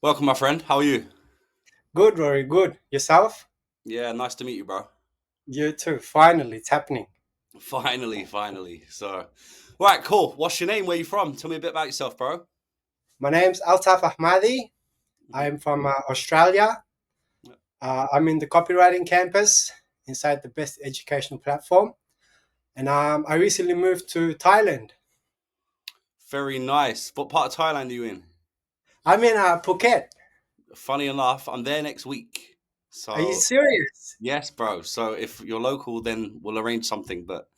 Welcome, my friend. How are you? Good, Rory. Good. Yourself? Yeah, nice to meet you, bro. You too. Finally, it's happening. Finally. Right, cool. What's your name? Where you from? Tell me a bit about yourself, bro. My name's Altaf Ahmadi. Mhm. I'm from Australia. I'm in the copywriting campus inside the best educational platform. And I recently moved to Thailand. Very nice. What part of Thailand are you in? I'm in Phuket. Funny enough, I'm there next week. Are you So, serious? yes, bro. So, if you're local, then we'll arrange something. But Of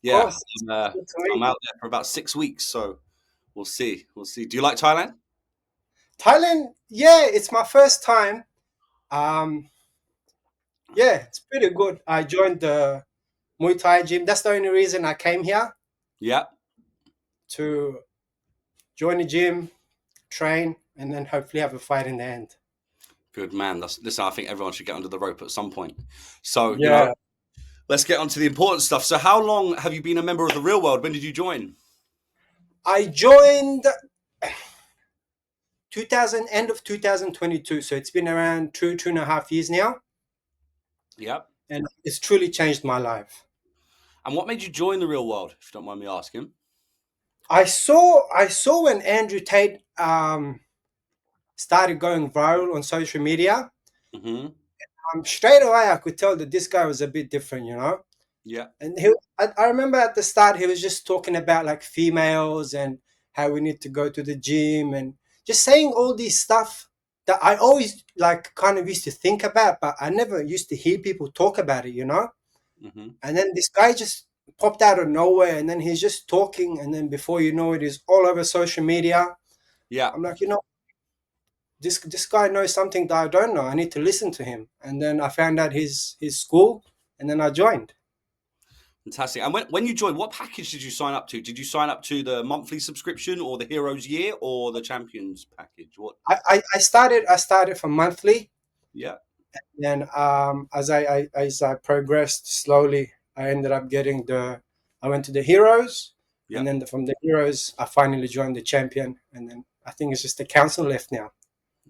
yeah, course. I'm, uh, Good to I'm meet you. out there for about 6 weeks. So, we'll see. We'll see. Do you like Thailand? Thailand, yeah, it's my first time. Um, yeah, it's pretty good. I joined the Muay Thai gym. That's the only reason I came here Yeah. to join the gym, train, and then hopefully have a fight in the end. Good man. Listen, I think everyone should get under the rope at some point. So, Yeah, let's get on to the important stuff. So, how long have you been a member of the real world? When did you join? I joined 2000 end of 2022, so it's been around 2.5 years now, Yep. and it's truly changed my life. And what made you join the real world, if you don't mind me asking? I saw when Andrew Tate started going viral on social media. Hmm. Straight away I could tell that this guy was a bit different. Yeah. And I remember at the start he was just talking about like females and how we need to go to the gym and just saying all these stuff that I always like kind of used to think about, but I never used to hear people talk about it. Hmm. And then this guy just popped out of nowhere, and then he's just talking, and then before you know it, he's all over social media. Yeah. I'm like, this guy knows something that I don't know. I need to listen to him. And then I found out his school, and then I joined. Fantastic. And when you joined, what package did you sign up to? Did you sign up to the monthly subscription or the Heroes Year or the Champions package? What? I started for monthly. Yeah. Then as I progressed slowly, I ended up getting the. I went to the Heroes, Yeah. and then from the Heroes, I finally joined the Champion, and then I think it's just the Council left now.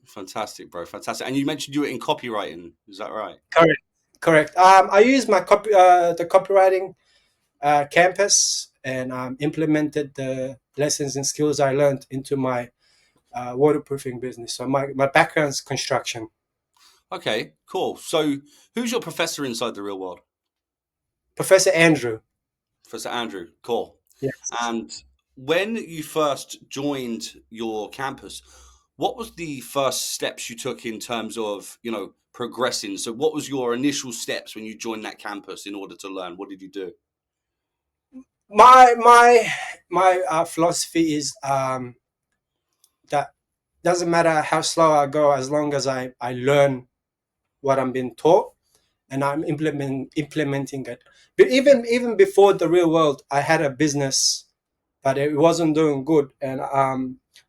Fantastic, bro. Fantastic. And you mentioned you were in copywriting. Is that right? Correct. Correct. I used the copywriting campus and implemented the lessons and skills I learned into my waterproofing business. So my background's construction. Okay, cool. So who's your professor inside the real world? Professor Andrew. Professor Andrew. Cool. Yes. And when you first joined your campus, what was the first steps you took in terms of, progressing? So what was your initial steps when you joined that campus in order to learn? What did you do? My philosophy is that doesn't matter how slow I go as long as I learn what I'm being taught and I'm implementing it. But even before the real world, I had a business, but it wasn't doing good. And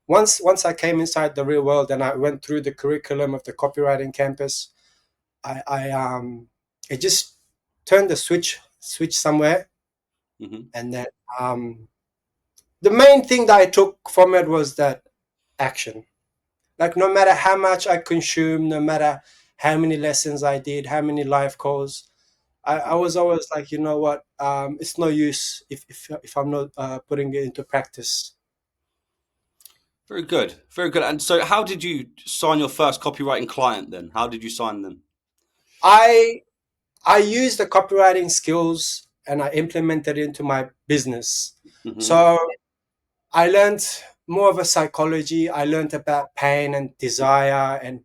once I came inside the real world and I went through the curriculum of the copywriting campus, I it just turned the switch somewhere, Hmm. and then um, the main thing that I took from it was that action. Like no matter how much I consume, no matter how many lessons I did, how many live calls, I Hmm. was always like, you know what, it's no use if I'm not putting it into practice. Very good. Very good. And so how did you sign your first copywriting client then? How did you sign them? I I used the copywriting skills and I implemented it into my business. Hmm. So I learned more of a psychology. I learned about pain and desire and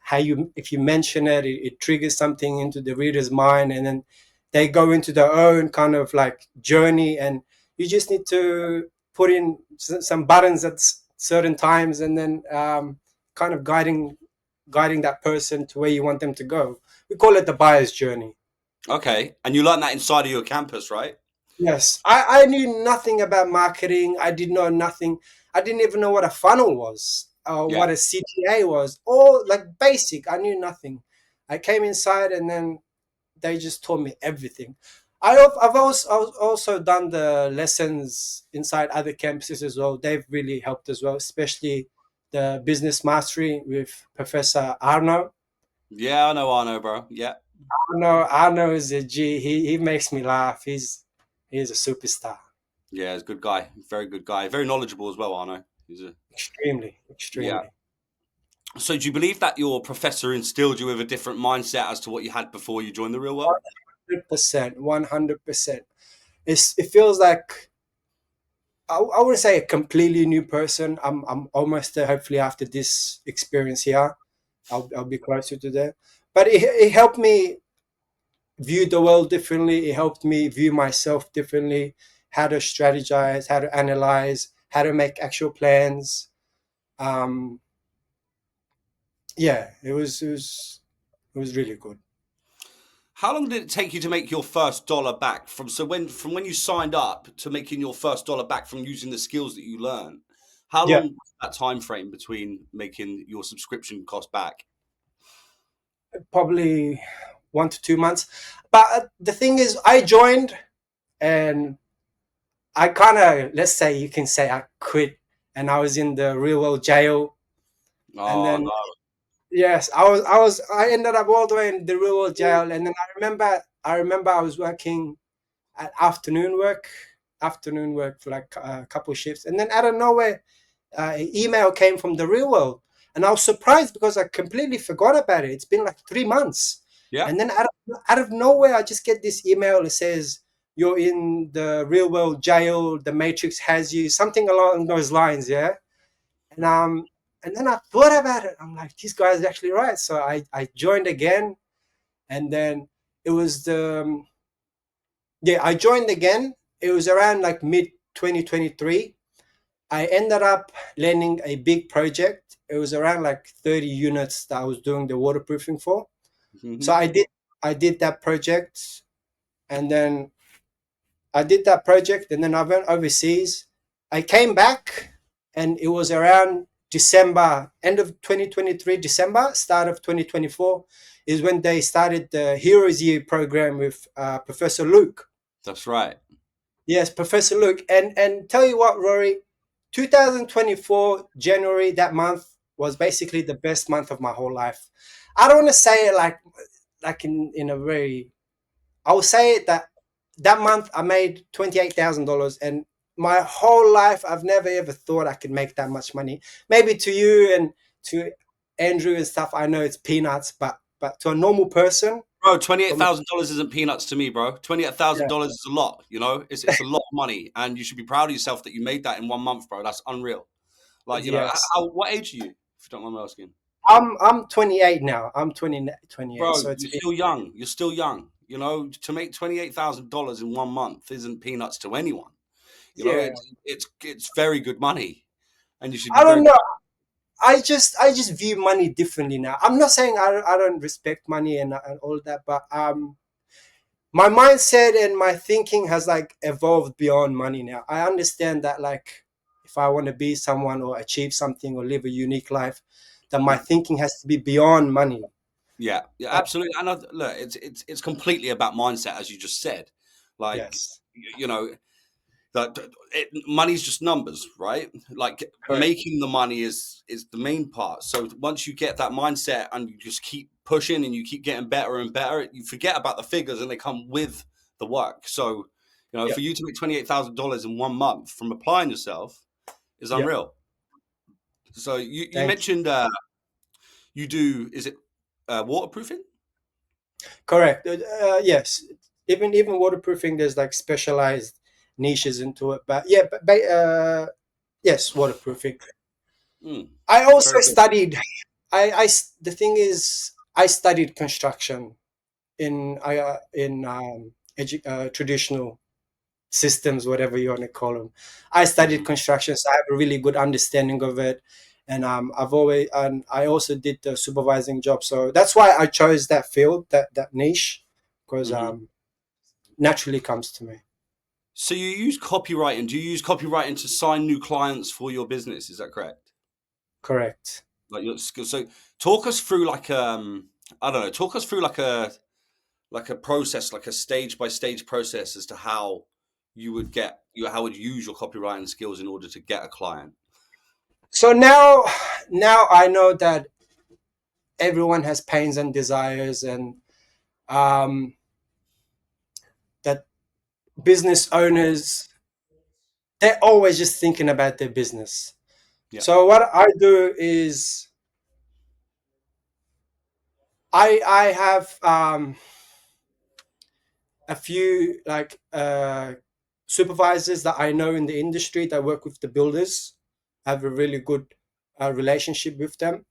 how you if you mention it triggers something into the reader's mind, and then they go into their own kind of like journey, and you just need to put in some buttons at certain times, and then kind of guiding that person to where you want them to go. We call it the buyer's journey. Okay. And you learned that inside of your campus, right? Yes, I knew nothing about marketing. I did know nothing. I didn't even know what a funnel was or Yeah. what a CTA was. All like basic. I knew nothing. I came inside and then they just taught me everything. I've also done the lessons inside other campuses as well. They've really helped as well, especially the business mastery with Professor Arno. Yeah, I know, bro. Yeah. Arno is a G. He makes me laugh. He's a superstar. Yeah, he's a good guy. Very good guy. Very knowledgeable as well, Arno. He's a Extremely, yeah. extremely. So do you believe that your professor instilled you with a different mindset as to what you had before you joined the real world? 100%, 100%. It feels like I wouldn't say a completely new person. I'm almost there. Hopefully, after this experience here, I'll be closer to that. But it helped me view the world differently. It helped me view myself differently. How to strategize, how to analyze, how to make actual plans. Um, yeah, it was really good. How long did it take you to make your first dollar back from when you signed up to making your first dollar back from using the skills that you learned? How Yeah, long was that time frame between making your subscription cost back? probably 1 to 2 months. But the thing is, I joined and I kind of, let's say, you can say I quit, and I was in the real world jail. And Oh then, no. yes, I ended up all the way in the real world jail. And then I remember I was working at afternoon work for like a couple of shifts. And then out of nowhere, an email came from the real world. And I was surprised because I completely forgot about it. It's been like 3 months. Yeah. And then out of nowhere, I just get this email that says, you're in the real world jail. The Matrix has you, something along those lines. Yeah. And, and then I thought about it. I'm like, this guy's actually right. So I joined again. And then it was I joined again. It was around like mid 2023. I ended up landing a big project. It was around like 30 units that I was doing the waterproofing for. So Hmm. I did that project, and then I went overseas. I came back, and it was around December, end of 2023, December, start of 2024 is when they started the Heroes Year program with Professor Luke. That's right. Yes, Professor Luke. And tell you what, Rory, 2024 January, that month was basically the best month of my whole life. I don't want to say it like in a very. I will say it that month I made $28,000, and my whole life I've never ever thought I could make that much money. Maybe to you and to Andrew and stuff, I know it's peanuts, but to a normal person, Bro, twenty-eight from thousand dollars isn't peanuts to me, bro. Twenty-eight thousand yeah, dollars is a lot, you know? It's a lot of money, and you should be proud of yourself that you made that in 1 month, bro. That's unreal. Like, you know, yes. what age are you, if you don't mind me asking? I'm 28 now. I'm 28. Bro, So it's you're been still young. You're still young. You know, to make $28,000 in 1 month isn't peanuts to anyone. You know, yeah. it's very good money, and you should be I very don't know. I just view money differently now. I'm not saying I don't respect money and all that, but my mindset and my thinking has like evolved beyond money now. I understand that like if I want to be someone or achieve something or live a unique life, that my proud. thinking has to be beyond money. Yeah, yeah, Uh, absolutely. And look, it's completely about mindset, as you just said. Like, yes, you know, that money's just numbers, right? Like correct. making the money is the main part. So once you get that mindset and you just keep pushing and you keep getting better and better, you forget about the figures and they come with the work. So, you know, Yeah, for you to make $28,000 in 1 month from applying yourself is yeah. unreal. So you Thank you. mentioned you do, is it waterproofing? Correct. Yes. Even waterproofing, there's like specialized niches into it. But yeah, yes, waterproofing. Mm, I also very good. studied. The thing is, I studied construction in traditional systems, whatever you want to call them. I studied Mhm. construction, so I have a really good understanding of it. And I also did the supervising job, so that's why I chose that field, that niche, because Mhm. naturally comes to me. So you use copywriting. Do you use copywriting to sign new clients for your business? Is that correct? Correct. Like your skill. So talk us through like I don't know. Talk us through like a process, like a stage by stage process as to how you would use your copywriting skills in order to get a client. So now I know that everyone has pains and desires, and um, that business owners, they're always just thinking about their business. Yeah. So what I do is I have a few like supervisors that I know in the industry that work with the builders. I have a really good relationship with them.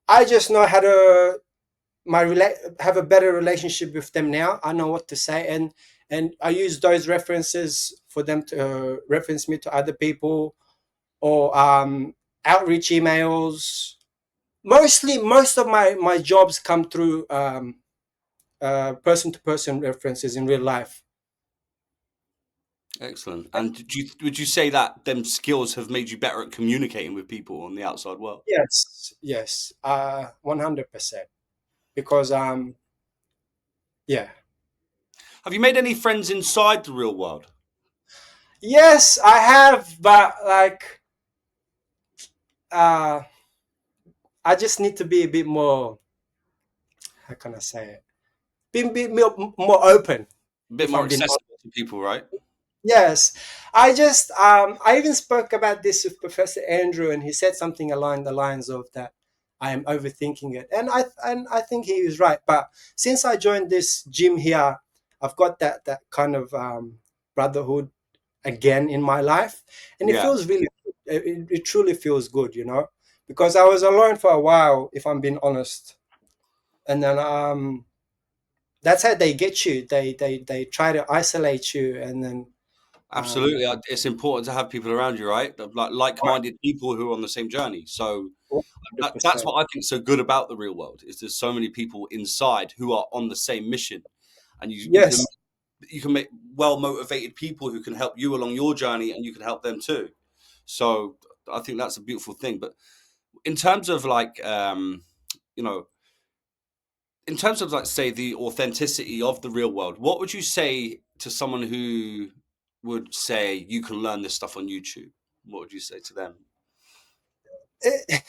I just know how to have a better relationship with them now. I know what to say, and I use those references for them to reference me to other people, or outreach emails. Most of my jobs come through person to person references in real life. Excellent. And would you say that them skills have made you better at communicating with people on the outside world? Yes, yes, 100%. Because yeah, Have you made any friends inside the real world? yes, I have, but like uh, I just need to be a bit more. How can I say it? Be a bit more open. A bit If more I'm being honest. accessible to people, right? Yes, I even spoke about this with Professor Andrew, and he said something along the lines of that I am overthinking it, and I think he was right. But since I joined this gym here, I've got that kind of brotherhood again in my life, and it Yeah, feels really, it truly feels good, you know, because I was alone for a while, if I'm being honest, and then that's how they get you. They try to isolate you, and then um, absolutely. It's important to have people around you, right? Like like-minded people who are on the same journey. So that's 100%. what I think is so good about the real world is there's so many people inside who are on the same mission, and Yes. you can make well motivated people who can help you along your journey, and you can help them too. So I think that's a beautiful thing. But in terms of like you know in terms of like say the authenticity of the real world, what would you say to someone who would say you can learn this stuff on YouTube? What would you say to them? Eh,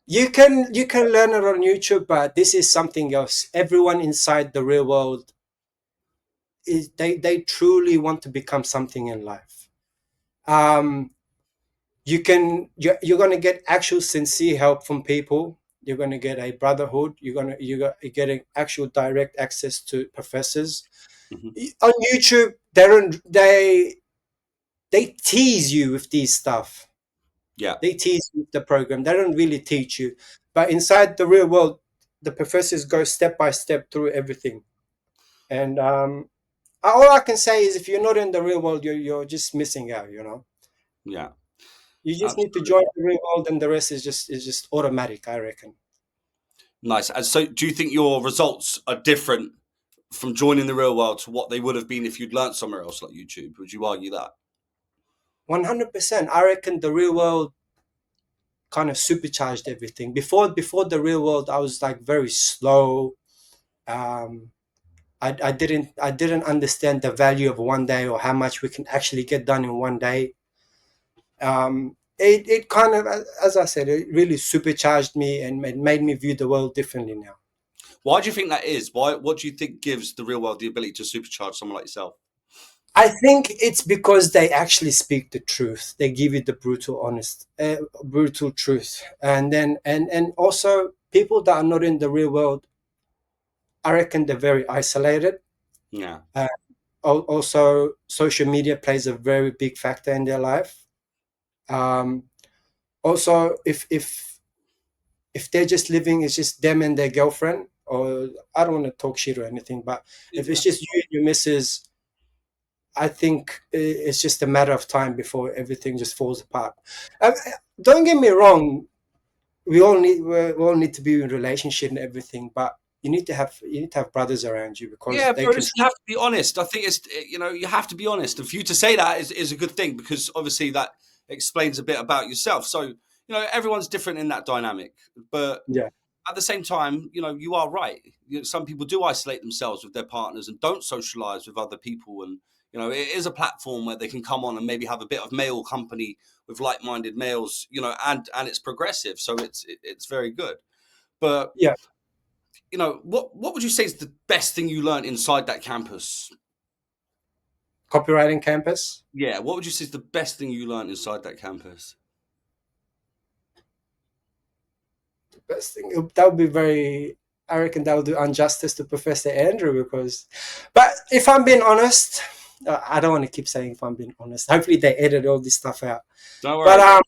you can learn it on YouTube, but this is something else. Everyone inside the real world is they truly want to become something in life. Um, you're gonna get actual sincere help from people. You're gonna get a brotherhood. You're getting actual direct access to professors Hmm. on YouTube. They tease you with these stuff. Yeah, They teach you the program. They don't really teach you. But inside the real world, the professors go step by step through everything. And all I can say is if you're not in the real world, you're just missing out, you know. yeah, You just need to join absolutely. the real world, and the rest is just automatic, I reckon. Nice. And so, do you think your results are different from joining the real world to what they would have been if you'd learned somewhere else like YouTube? Would you argue that? 100%. I reckon the real world kind of supercharged everything. Before the real world, I was like very slow. Um, I didn't understand the value of one day, or how much we can actually get done in one day. It kind of, as I said, it really supercharged me, and it made me view the world differently now. Why do you think that is? Why? What do you think gives the real world the ability to supercharge someone like yourself? I think it's because they actually speak the truth. They give you the brutal truth, and then and also people that are not in the real world, I reckon they're very isolated. Yeah. Uh, Also, social media plays a very big factor in their life. Um, Also, if they're just living, it's just them and their girlfriend, or I don't want to talk shit or anything, but if it's just you and your missus, I think it's just a matter of time before everything just falls apart. Don't get me wrong, we all need to be in a relationship and everything, but you need to have brothers around you, because Yeah, they bro, can. listen, you have to be honest. I think it's you have to be honest, and for you to say that is a good thing because obviously that explains a bit about yourself. So everyone's different in that dynamic, but Yeah, at the same time, you are right. Some people do isolate themselves with their partners and don't socialize with other people, and You know, it is a platform where they can come on and maybe have a bit of male company with like-minded males, you know, and it's progressive, so it's very good. But Yeah, you know, what would you say is the best thing you learned inside that campus? copywriting campus. Yeah, what would you say is the best thing you learned inside that campus? Best thing that would be very. I reckon that would do injustice to Professor Andrew because, but if I'm being honest, I don't want to keep saying if I'm being honest. Hopefully they edit all this stuff out. Don't But worry, bro.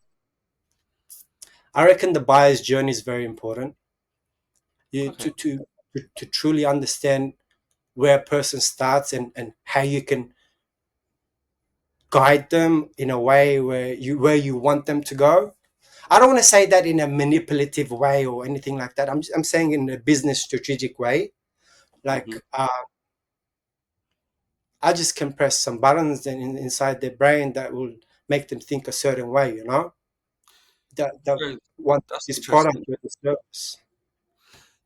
I reckon the buyer's journey is very important. You Okay. to truly understand where a person starts and how you can guide them in a way where you want them to go. I don't want to say that in a manipulative way or anything like that. I'm saying in a business strategic way. Like Hmm. I just can press some buttons inside their brain that will make them think a certain way. You know that Very, want that's this product interesting. or this service.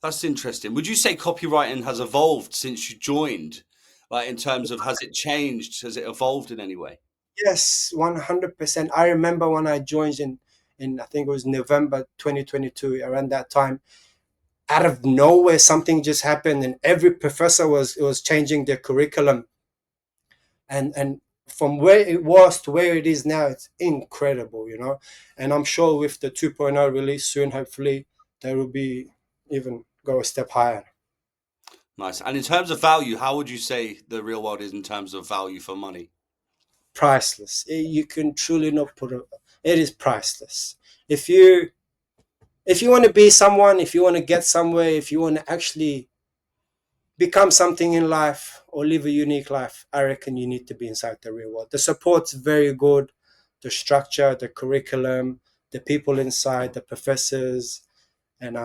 That's interesting. Would you say copywriting has evolved since you joined? Like in terms of has it changed? Has it evolved in any way? Yes, 100%. I remember when I joined in I think it was November 2022. Around that time, out of nowhere, something just happened, and every professor was changing their curriculum, and from where it was to where it is now, it's incredible, you know. And I'm sure with the 2.0 release soon, hopefully, they will be even go a step higher. Nice. And in terms of value, how would you say the real world is in terms of value for money? Priceless. You can truly not put it. It is priceless. If you if you want to be someone, if you want to get somewhere, if you want to actually become something in life or live a unique life, I reckon you need to be inside the real world. The support's very good, the structure, the curriculum, the people inside, the professors, and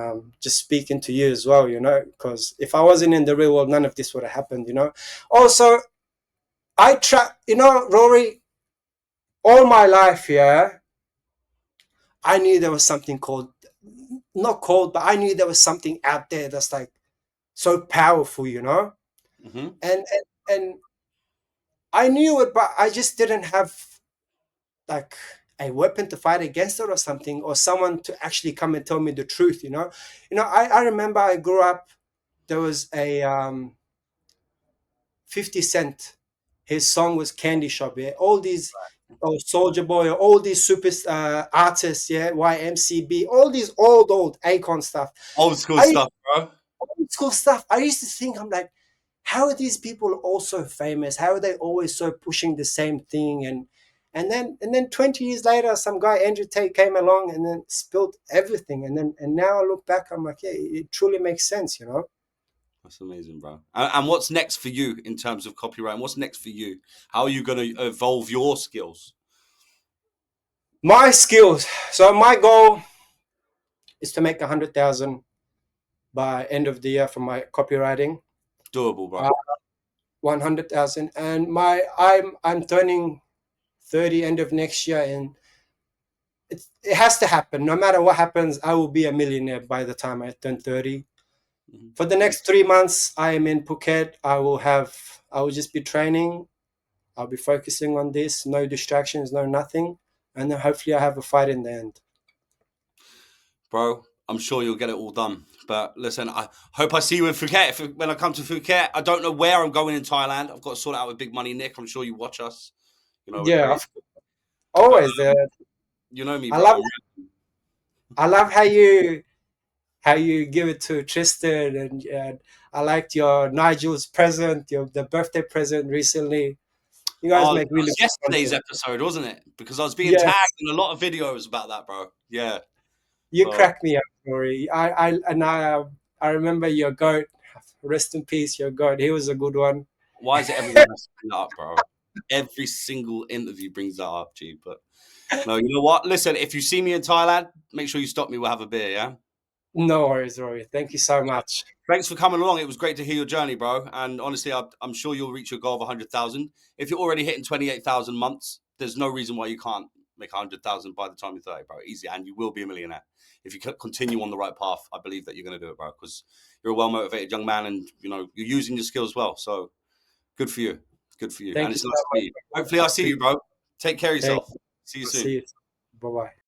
just speaking to you as well, you know, because if I wasn't in the real world, none of this would have happened, you know. Also, I try, you know, Rory, all my life, yeah, I knew there was something called, not called, but I knew there was something out there that's like so powerful, you know, Hmm. and I knew it, but I just didn't have like a weapon to fight against it or something, or someone to actually come and tell me the truth. I remember I grew up. There was a 50 Cent. His song was Candy Shop. Yeah, all these. Oh, Soldier Boy, all these super artists, yeah, YMCB, all these old Akon stuff. Old school I stuff, bro. old school stuff. I used to think, I'm like, how are these people all so famous? How are they always so pushing the same thing? And then 20 years later, some guy Andrew Tate came along and then spilled everything. And now I look back, I'm like, yeah, it truly makes sense, you know. That's amazing, bro. And what's next for you in terms of copywriting? What's next for you? How are you going to evolve your skills? My skills. So my goal is to make 100,000 by end of the year for my copywriting. Doable, Uh, bro. 100,000, and I'm turning 30 end of next year, and it has to happen. No matter what happens, I will be a millionaire by the time I turn 30. Hmm. For the next 3 months, I am in Phuket. I will just be training. I'll be focusing on this. No distractions, no nothing. And then hopefully I have a fight in the end. Bro, I'm sure you'll get it all done. But listen, I hope I see you in Phuket. When I come to Phuket, I don't know where I'm going in Thailand. I've got to sort it out with Big Money Nick. I'm sure you watch us. You know, we're Yeah, crazy. But always. you know me, I bro. love I love how you give it to Tristan, and I liked your Nigel's present, the birthday present recently. You guys Oh, that make really was good yesterday's content. episode, wasn't it? Because I was being tagged Yes, in a lot of videos about that, bro. Yeah. you So crack me up, Rory. I remember your goat. Rest in peace, your goat. He was a good one. why is it everyone has to bring that up, bro? Every single interview brings that up, G. But no, you know what? Listen, if you see me in Thailand, make sure you stop me. We'll have a beer, yeah? No worries, Rory. Thank you so much. Thanks for coming along. It was great to hear your journey, bro. And honestly, I'm sure you'll reach your goal of 100,000. If you're already hitting 28,000 months, there's no reason why you can't make 100,000 by the time you're 30, bro. Easy. And you will be a millionaire. If you continue on the right path, I believe that you're going to do it, bro, because you're a well motivated young man and, you know, you're using your skills well. So good for you. Good for you. Thank And you it's so nice to much. meet you. Hopefully, I see you, bro. Take care of Thank yourself. you. See you See soon. you. Bye bye.